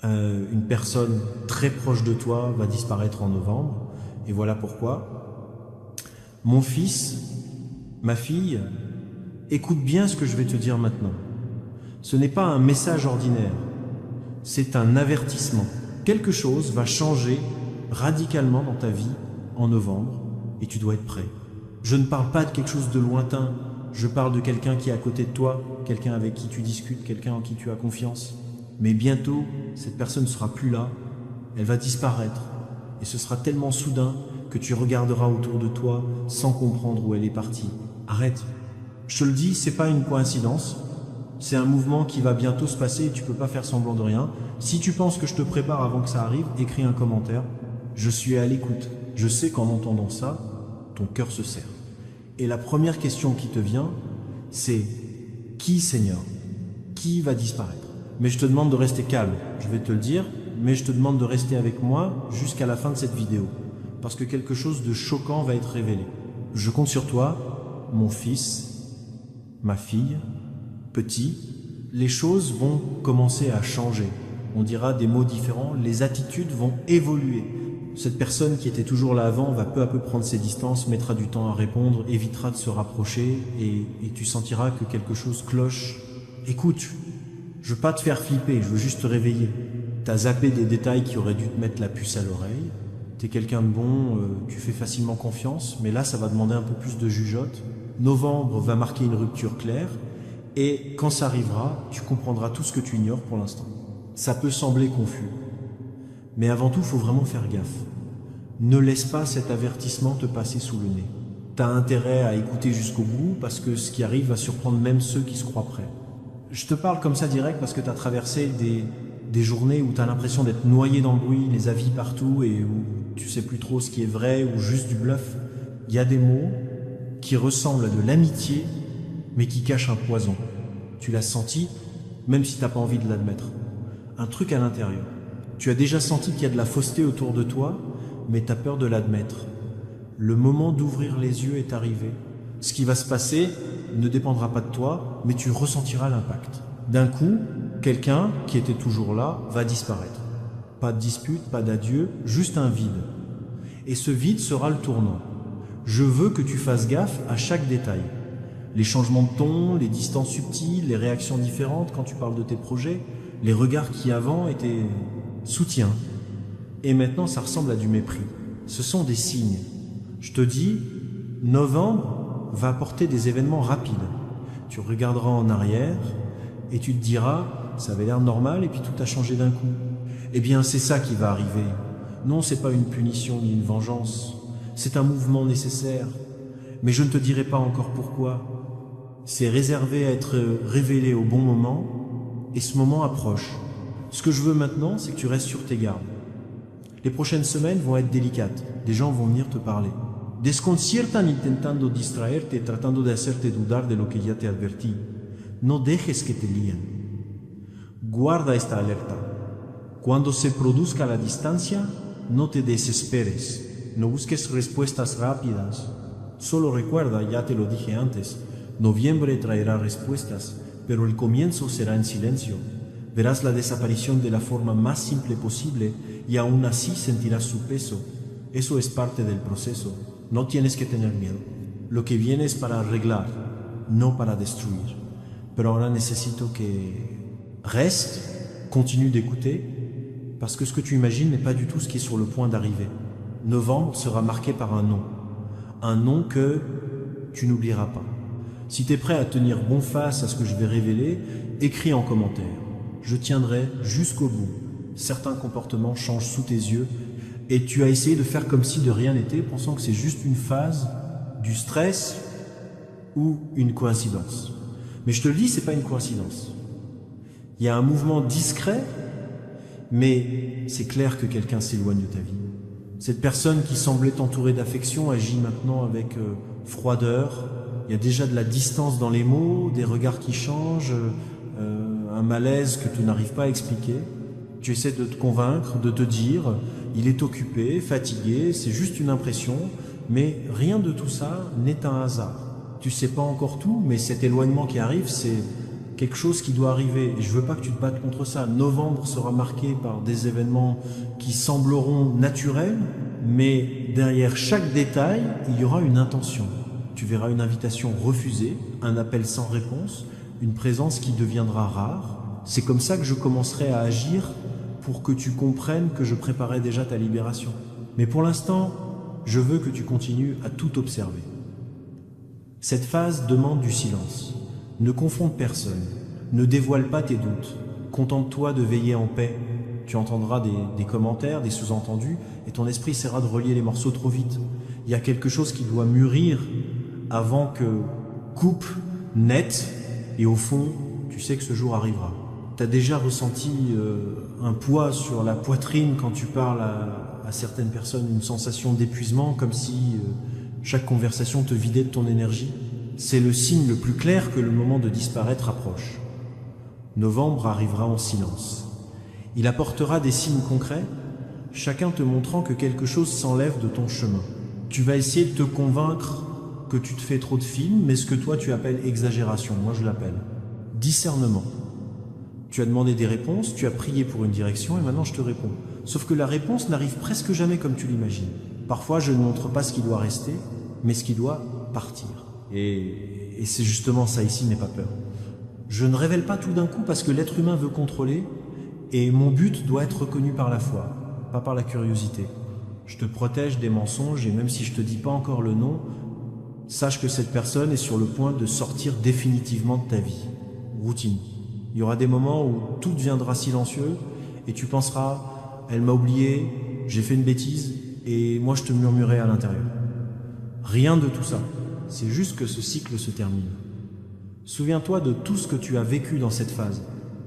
Une personne très proche de toi va disparaître en novembre, et voilà pourquoi. Mon fils, ma fille, écoute bien ce que je vais te dire maintenant. Ce n'est pas un message ordinaire, c'est un avertissement. Quelque chose va changer radicalement dans ta vie en novembre, et tu dois être prêt. Je ne parle pas de quelque chose de lointain, je parle de quelqu'un qui est à côté de toi, quelqu'un avec qui tu discutes, quelqu'un en qui tu as confiance. Mais bientôt, cette personne ne sera plus là, elle va disparaître. Et ce sera tellement soudain que tu regarderas autour de toi sans comprendre où elle est partie. Arrête. Je te le dis, c'est pas une coïncidence. C'est un mouvement qui va bientôt se passer et tu peux pas faire semblant de rien. Si tu penses que je te prépare avant que ça arrive, écris un commentaire. Je suis à l'écoute. Je sais qu'en entendant ça, ton cœur se serre. Et la première question qui te vient, c'est qui, Seigneur? Qui va disparaître? Mais je te demande de rester calme, je vais te le dire, mais je te demande de rester avec moi jusqu'à la fin de cette vidéo, parce que quelque chose de choquant va être révélé. Je compte sur toi, mon fils, ma fille, petit. Les choses vont commencer à changer. On dira des mots différents, les attitudes vont évoluer. Cette personne qui était toujours là avant va peu à peu prendre ses distances, mettra du temps à répondre, évitera de se rapprocher et tu sentiras que quelque chose cloche. Écoute, je veux pas te faire flipper, je veux juste te réveiller. T'as zappé des détails qui auraient dû te mettre la puce à l'oreille. T'es quelqu'un de bon, tu fais facilement confiance, mais là ça va demander un peu plus de jugeote. Novembre va marquer une rupture claire, et quand ça arrivera, tu comprendras tout ce que tu ignores pour l'instant. Ça peut sembler confus, mais avant tout, il faut vraiment faire gaffe. Ne laisse pas cet avertissement te passer sous le nez. T'as intérêt à écouter jusqu'au bout, parce que ce qui arrive va surprendre même ceux qui se croient prêts. Je te parle comme ça direct parce que tu as traversé des journées où tu as l'impression d'être noyé dans le bruit, les avis partout et où tu sais plus trop ce qui est vrai ou juste du bluff. Il y a des mots qui ressemblent à de l'amitié mais qui cachent un poison. Tu l'as senti même si tu n'as pas envie de l'admettre. Un truc à l'intérieur. Tu as déjà senti qu'il y a de la fausseté autour de toi mais tu as peur de l'admettre. Le moment d'ouvrir les yeux est arrivé. Ce qui va se passer ne dépendra pas de toi, mais tu ressentiras l'impact. D'un coup, quelqu'un qui était toujours là va disparaître. Pas de dispute, pas d'adieu, juste un vide. Et ce vide sera le tournant. Je veux que tu fasses gaffe à chaque détail. Les changements de ton, les distances subtiles, les réactions différentes quand tu parles de tes projets, les regards qui avant étaient soutien. Et maintenant ça ressemble à du mépris. Ce sont des signes. Je te dis, novembre va apporter des événements rapides. Tu regarderas en arrière et tu te diras, ça avait l'air normal et puis tout a changé d'un coup. Eh bien, c'est ça qui va arriver. Non, c'est pas une punition ni une vengeance. C'est un mouvement nécessaire. Mais je ne te dirai pas encore pourquoi. C'est réservé à être révélé au bon moment et ce moment approche. Ce que je veux maintenant, c'est que tu restes sur tes gardes. Les prochaines semaines vont être délicates. Des gens vont venir te parler. Desconciertan intentando distraerte, tratando de hacerte dudar de lo que ya te advertí. No dejes que te líen. Guarda esta alerta. Cuando se produzca la distancia, no te desesperes. No busques respuestas rápidas. Solo recuerda, ya te lo dije antes, noviembre traerá respuestas, pero el comienzo será en silencio. Verás la desaparición de la forma más simple posible y aún así sentirás su peso. Eso es parte del proceso. No tienes que tener miedo. Lo que viene es para arreglar, no para destruir. Pero ahora necesito que reste, continue d'écouter, parce que ce que tu imagines n'est pas du tout ce qui est sur le point d'arriver. Novembre sera marqué par un nom que tu n'oublieras pas. Si tu es prêt à tenir bon face à ce que je vais révéler, écris en commentaire. Je tiendrai jusqu'au bout. Certains comportements changent sous tes yeux et tu as essayé de faire comme si de rien n'était, pensant que c'est juste une phase, du stress ou une coïncidence. Mais je te le dis, c'est pas une coïncidence. Il y a un mouvement discret, mais c'est clair que quelqu'un s'éloigne de ta vie. Cette personne qui semblait t'entourer d'affection agit maintenant avec froideur. Il y a déjà de la distance dans les mots, des regards qui changent, un malaise que tu n'arrives pas à expliquer. Tu essaies de te convaincre, de te dire, il est occupé, fatigué, c'est juste une impression, mais rien de tout ça n'est un hasard. Tu sais pas encore tout, mais cet éloignement qui arrive, c'est quelque chose qui doit arriver, et je veux pas que tu te battes contre ça. Novembre sera marqué par des événements qui sembleront naturels, mais derrière chaque détail, il y aura une intention. Tu verras une invitation refusée, un appel sans réponse, une présence qui deviendra rare. C'est comme ça que je commencerai à agir pour que tu comprennes que je préparais déjà ta libération. Mais pour l'instant, je veux que tu continues à tout observer. Cette phase demande du silence. Ne confonde personne. Ne dévoile pas tes doutes. Contente-toi de veiller en paix. Tu entendras des commentaires, des sous-entendus, et ton esprit essaiera de relier les morceaux trop vite. Il y a quelque chose qui doit mûrir avant que coupe net, et au fond, tu sais que ce jour arrivera. Tu as déjà ressenti un poids sur la poitrine quand tu parles à certaines personnes, une sensation d'épuisement, comme si chaque conversation te vidait de ton énergie. C'est le signe le plus clair que le moment de disparaître approche. Novembre arrivera en silence. Il apportera des signes concrets, chacun te montrant que quelque chose s'enlève de ton chemin. Tu vas essayer de te convaincre que tu te fais trop de films, mais ce que toi tu appelles exagération, moi je l'appelle discernement. Tu as demandé des réponses, tu as prié pour une direction, et maintenant je te réponds. Sauf que la réponse n'arrive presque jamais comme tu l'imagines. Parfois je ne montre pas ce qui doit rester, mais ce qui doit partir. Et c'est justement ça ici, n'aie pas peur. Je ne révèle pas tout d'un coup parce que l'être humain veut contrôler, et mon but doit être reconnu par la foi, pas par la curiosité. Je te protège des mensonges, et même si je te dis pas encore le nom, sache que cette personne est sur le point de sortir définitivement de ta vie. Routine. Il y aura des moments où tout deviendra silencieux, et tu penseras, elle m'a oublié, j'ai fait une bêtise, et moi je te murmurerai à l'intérieur. Rien de tout ça. C'est juste que ce cycle se termine. Souviens-toi de tout ce que tu as vécu dans cette phase.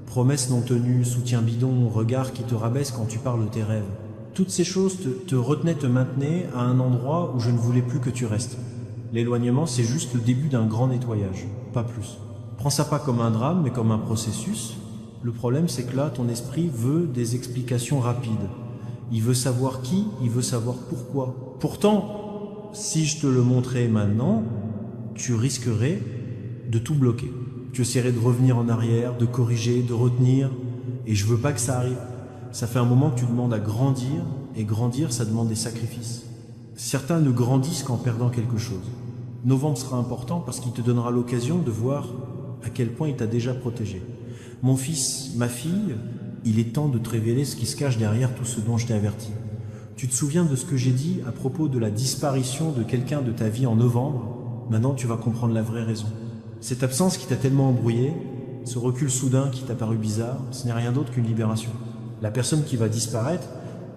Promesses non tenues, soutien bidon, regard qui te rabaisse quand tu parles de tes rêves. Toutes ces choses te retenaient, te maintenaient à un endroit où je ne voulais plus que tu restes. L'éloignement, c'est juste le début d'un grand nettoyage, pas plus. Prends ça pas comme un drame, mais comme un processus. Le problème, c'est que là, ton esprit veut des explications rapides. Il veut savoir qui, il veut savoir pourquoi. Pourtant, si je te le montrais maintenant, tu risquerais de tout bloquer. Tu essaierais de revenir en arrière, de corriger, de retenir, et je veux pas que ça arrive. Ça fait un moment que tu demandes à grandir, et grandir, ça demande des sacrifices. Certains ne grandissent qu'en perdant quelque chose. Novembre sera important parce qu'il te donnera l'occasion de voir à quel point il t'a déjà protégé. Mon fils, ma fille, il est temps de te révéler ce qui se cache derrière tout ce dont je t'ai averti. Tu te souviens de ce que j'ai dit à propos de la disparition de quelqu'un de ta vie en novembre? Maintenant, tu vas comprendre la vraie raison. Cette absence qui t'a tellement embrouillé, ce recul soudain qui t'a paru bizarre, ce n'est rien d'autre qu'une libération. La personne qui va disparaître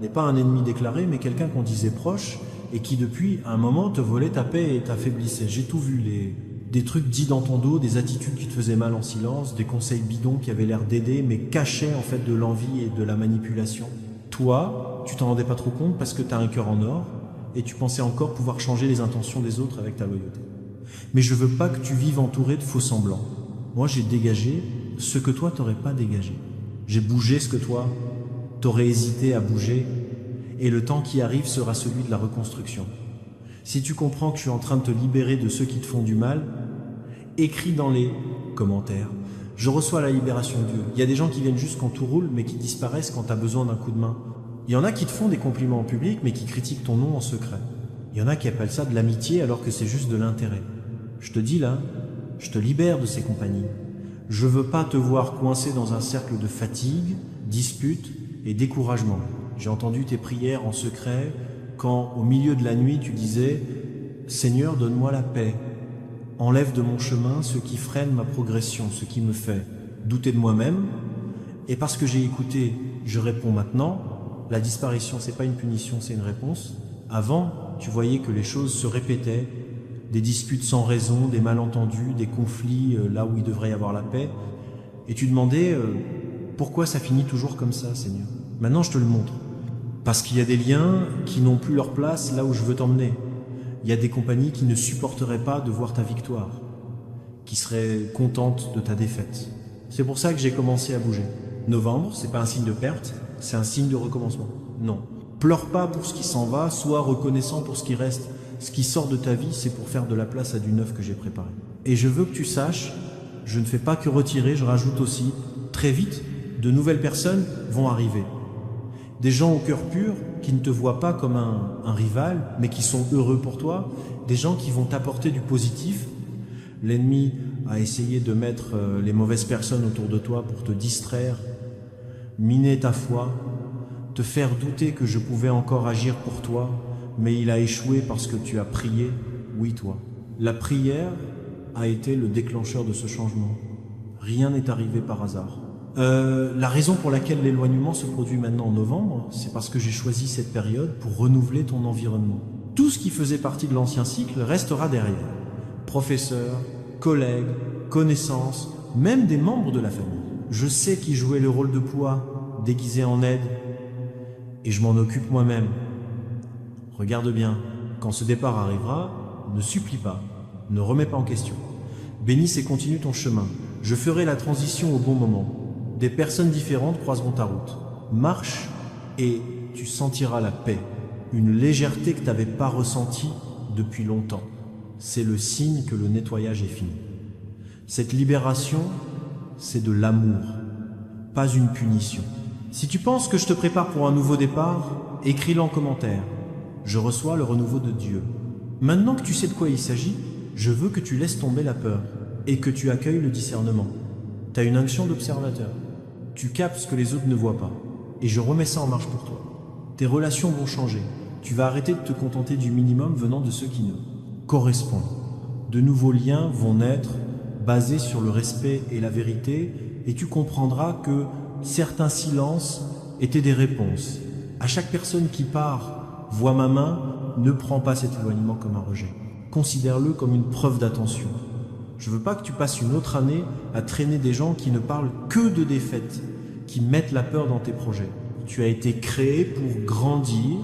n'est pas un ennemi déclaré, mais quelqu'un qu'on disait proche et qui depuis un moment te volait ta paix et t'affaiblissait. J'ai tout vu, des trucs dits dans ton dos, des attitudes qui te faisaient mal en silence, des conseils bidons qui avaient l'air d'aider mais cachaient en fait de l'envie et de la manipulation. Toi, tu t'en rendais pas trop compte parce que tu as un cœur en or et tu pensais encore pouvoir changer les intentions des autres avec ta loyauté. Mais je veux pas que tu vives entouré de faux semblants. Moi, j'ai dégagé ce que toi t'aurais pas dégagé. J'ai bougé ce que toi t'aurais hésité à bouger, et le temps qui arrive sera celui de la reconstruction. Si tu comprends que je suis en train de te libérer de ceux qui te font du mal, écris dans les commentaires. Je reçois la libération de Dieu. Il y a des gens qui viennent juste quand tout roule, mais qui disparaissent quand tu as besoin d'un coup de main. Il y en a qui te font des compliments en public, mais qui critiquent ton nom en secret. Il y en a qui appellent ça de l'amitié alors que c'est juste de l'intérêt. Je te dis là, je te libère de ces compagnies. Je veux pas te voir coincé dans un cercle de fatigue, dispute et découragement. J'ai entendu tes prières en secret quand, au milieu de la nuit, tu disais « Seigneur, donne-moi la paix. Enlève de mon chemin ce qui freine ma progression, ce qui me fait douter de moi-même. » Et parce que j'ai écouté, je réponds maintenant. La disparition, c'est pas une punition, c'est une réponse. Avant, tu voyais que les choses se répétaient, des disputes sans raison, des malentendus, des conflits là où il devrait y avoir la paix. Et tu demandais pourquoi ça finit toujours comme ça, Seigneur. Maintenant, je te le montre. Parce qu'il y a des liens qui n'ont plus leur place là où je veux t'emmener. Il y a des compagnies qui ne supporteraient pas de voir ta victoire, qui seraient contentes de ta défaite. C'est pour ça que j'ai commencé à bouger. Novembre, c'est pas un signe de perte, c'est un signe de recommencement. Non. Pleure pas pour ce qui s'en va, sois reconnaissant pour ce qui reste. Ce qui sort de ta vie, c'est pour faire de la place à du neuf que j'ai préparé. Et je veux que tu saches, je ne fais pas que retirer, je rajoute aussi, très vite, de nouvelles personnes vont arriver. Des gens au cœur pur qui ne te voient pas comme un rival, mais qui sont heureux pour toi. Des gens qui vont t'apporter du positif. L'ennemi a essayé de mettre les mauvaises personnes autour de toi pour te distraire, miner ta foi, te faire douter que je pouvais encore agir pour toi, mais il a échoué parce que tu as prié, oui toi. La prière a été le déclencheur de ce changement. Rien n'est arrivé par hasard. La raison pour laquelle l'éloignement se produit maintenant en novembre, c'est parce que j'ai choisi cette période pour renouveler ton environnement. Tout ce qui faisait partie de l'ancien cycle restera derrière. Professeurs, collègues, connaissances, même des membres de la famille. Je sais qui jouait le rôle de poids, déguisé en aide, et je m'en occupe moi-même. Regarde bien, quand ce départ arrivera, ne supplie pas, ne remets pas en question. Bénisse et continue ton chemin. Je ferai la transition au bon moment. Des personnes différentes croiseront ta route. Marche et tu sentiras la paix, une légèreté que tu n'avais pas ressentie depuis longtemps. C'est le signe que le nettoyage est fini. Cette libération, c'est de l'amour, pas une punition. Si tu penses que je te prépare pour un nouveau départ, écris-le en commentaire. Je reçois le renouveau de Dieu. Maintenant que tu sais de quoi il s'agit, je veux que tu laisses tomber la peur et que tu accueilles le discernement. Tu as une onction d'observateur. Tu captes ce que les autres ne voient pas. Et je remets ça en marche pour toi. Tes relations vont changer. Tu vas arrêter de te contenter du minimum venant de ceux qui ne correspondent. De nouveaux liens vont naître, basés sur le respect et la vérité, et tu comprendras que certains silences étaient des réponses. À chaque personne qui part, voit ma main, ne prends pas cet éloignement comme un rejet. Considère-le comme une preuve d'attention. Je veux pas que tu passes une autre année à traîner des gens qui ne parlent que de défaite, qui mettent la peur dans tes projets. Tu as été créé pour grandir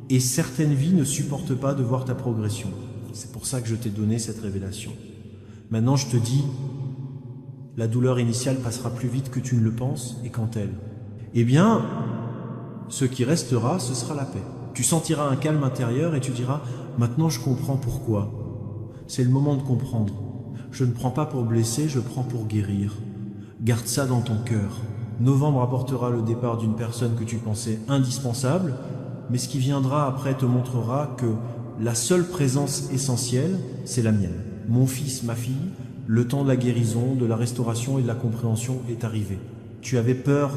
et certaines vies ne supportent pas de voir ta progression. C'est pour ça que je t'ai donné cette révélation. Maintenant, je te dis, la douleur initiale passera plus vite que tu ne le penses et quand elle. Eh bien, ce qui restera, ce sera la paix. Tu sentiras un calme intérieur et tu diras, maintenant je comprends pourquoi. C'est le moment de comprendre. Je ne prends pas pour blesser, je prends pour guérir. Garde ça dans ton cœur. Novembre apportera le départ d'une personne que tu pensais indispensable, mais ce qui viendra après te montrera que la seule présence essentielle, c'est la mienne. Mon fils, ma fille, le temps de la guérison, de la restauration et de la compréhension est arrivé. Tu avais peur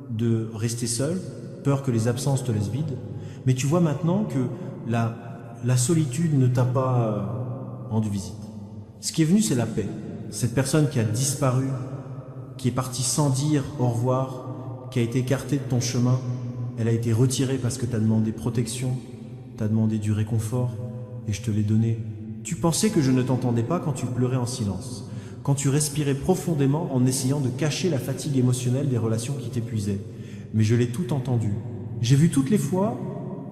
de rester seul, peur que les absences te laissent vide, mais tu vois maintenant que la solitude ne t'a pas rendu visite. Ce qui est venu, c'est la paix. Cette personne qui a disparu, qui est partie sans dire au revoir, qui a été écartée de ton chemin, elle a été retirée parce que tu as demandé protection, tu as demandé du réconfort, et je te l'ai donné. Tu pensais que je ne t'entendais pas quand tu pleurais en silence, quand tu respirais profondément en essayant de cacher la fatigue émotionnelle des relations qui t'épuisaient. Mais je l'ai tout entendu. J'ai vu toutes les fois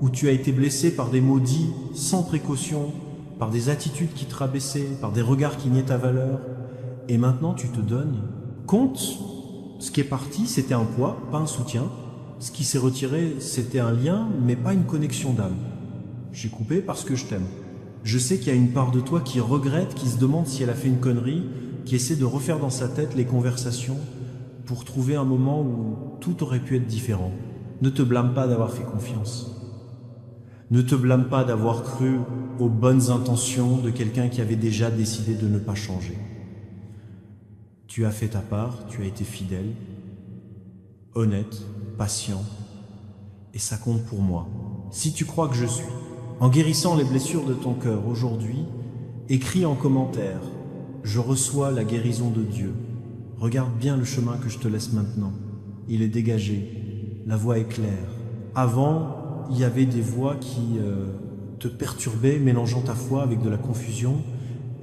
où tu as été blessé par des mots dits sans précaution, par des attitudes qui te rabaissaient, par des regards qui niaient ta valeur. Et maintenant, tu te donnes compte, ce qui est parti, c'était un poids, pas un soutien. Ce qui s'est retiré, c'était un lien, mais pas une connexion d'âme. J'ai coupé parce que je t'aime. Je sais qu'il y a une part de toi qui regrette, qui se demande si elle a fait une connerie, qui essaie de refaire dans sa tête les conversations pour trouver un moment où tout aurait pu être différent. Ne te blâme pas d'avoir fait confiance. Ne te blâme pas d'avoir cru aux bonnes intentions de quelqu'un qui avait déjà décidé de ne pas changer. Tu as fait ta part, tu as été fidèle, honnête, patient, et ça compte pour moi. Si tu crois que je suis, en guérissant les blessures de ton cœur aujourd'hui, écris en commentaire « Je reçois la guérison de Dieu ». Regarde bien le chemin que je te laisse maintenant. Il est dégagé, la voie est claire. Avant, il y avait des voix qui te perturbaient, mélangeant ta foi avec de la confusion,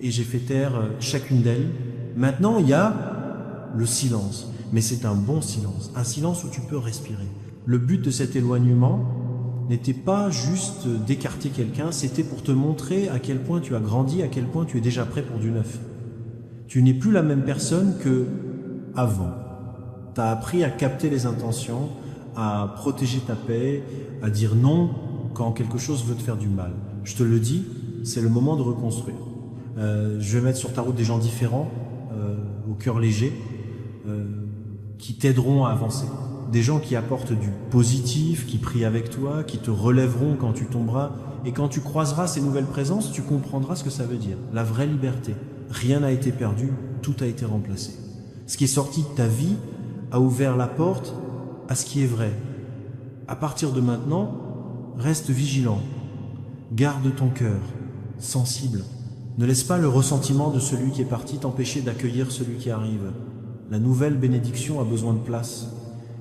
et j'ai fait taire chacune d'elles. Maintenant, il y a le silence, mais c'est un bon silence, un silence où tu peux respirer. Le but de cet éloignement n'était pas juste d'écarter quelqu'un, c'était pour te montrer à quel point tu as grandi, à quel point tu es déjà prêt pour du neuf. Tu n'es plus la même personne que avant. Tu as appris à capter les intentions, à protéger ta paix, à dire non quand quelque chose veut te faire du mal. Je te le dis, c'est le moment de reconstruire. Je vais mettre sur ta route des gens différents, au cœur léger, qui t'aideront à avancer. Des gens qui apportent du positif, qui prient avec toi, qui te relèveront quand tu tomberas. Et quand tu croiseras ces nouvelles présences, tu comprendras ce que ça veut dire. La vraie liberté. Rien n'a été perdu, tout a été remplacé. Ce qui est sorti de ta vie a ouvert la porte à ce qui est vrai. À partir de maintenant, reste vigilant. Garde ton cœur, sensible. Ne laisse pas le ressentiment de celui qui est parti t'empêcher d'accueillir celui qui arrive. La nouvelle bénédiction a besoin de place.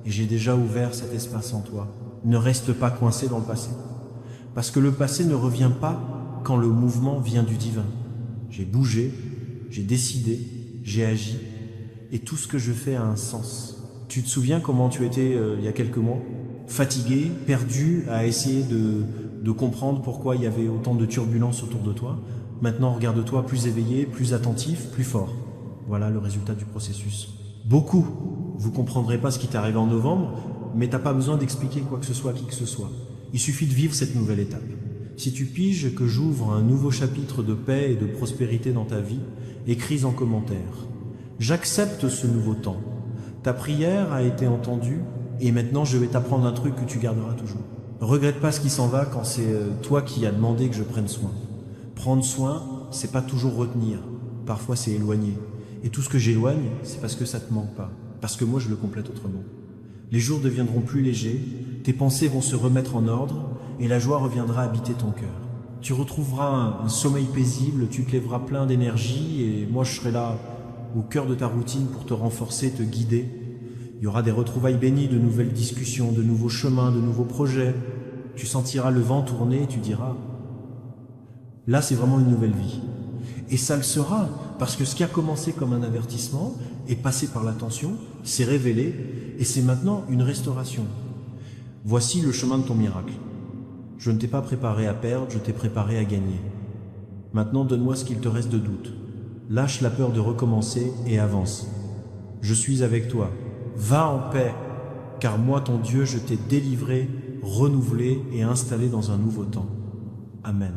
Et j'ai déjà ouvert cet espace en toi. Ne reste pas coincé dans le passé. Parce que le passé ne revient pas quand le mouvement vient du divin. J'ai bougé, j'ai décidé, j'ai agi, et tout ce que je fais a un sens. Tu te souviens comment tu étais il y a quelques mois? Fatigué, perdu, à essayer de comprendre pourquoi il y avait autant de turbulences autour de toi. Maintenant, regarde-toi plus éveillé, plus attentif, plus fort. Voilà le résultat du processus. Beaucoup, vous comprendrez pas ce qui t'est arrivé en novembre, mais t'as pas besoin d'expliquer quoi que ce soit à qui que ce soit. Il suffit de vivre cette nouvelle étape. Si tu piges que j'ouvre un nouveau chapitre de paix et de prospérité dans ta vie, écris en commentaire. J'accepte ce nouveau temps. Ta prière a été entendue et maintenant je vais t'apprendre un truc que tu garderas toujours. Regrette pas ce qui s'en va quand c'est toi qui as demandé que je prenne soin. Prendre soin, c'est pas toujours retenir. Parfois c'est éloigner. Et tout ce que j'éloigne, c'est parce que ça te manque pas. Parce que moi je le complète autrement. Les jours deviendront plus légers, tes pensées vont se remettre en ordre et la joie reviendra habiter ton cœur. Tu retrouveras un sommeil paisible, tu te lèveras plein d'énergie et moi je serai là au cœur de ta routine pour te renforcer, te guider. Il y aura des retrouvailles bénies, de nouvelles discussions, de nouveaux chemins, de nouveaux projets. Tu sentiras le vent tourner et tu diras « Là c'est vraiment une nouvelle vie ». Et ça le sera, parce que ce qui a commencé comme un avertissement est passé par l'attention, s'est révélé, et c'est maintenant une restauration. Voici le chemin de ton miracle. Je ne t'ai pas préparé à perdre, je t'ai préparé à gagner. Maintenant, donne-moi ce qu'il te reste de doute. Lâche la peur de recommencer et avance. Je suis avec toi. Va en paix, car moi, ton Dieu, je t'ai délivré, renouvelé et installé dans un nouveau temps. Amen.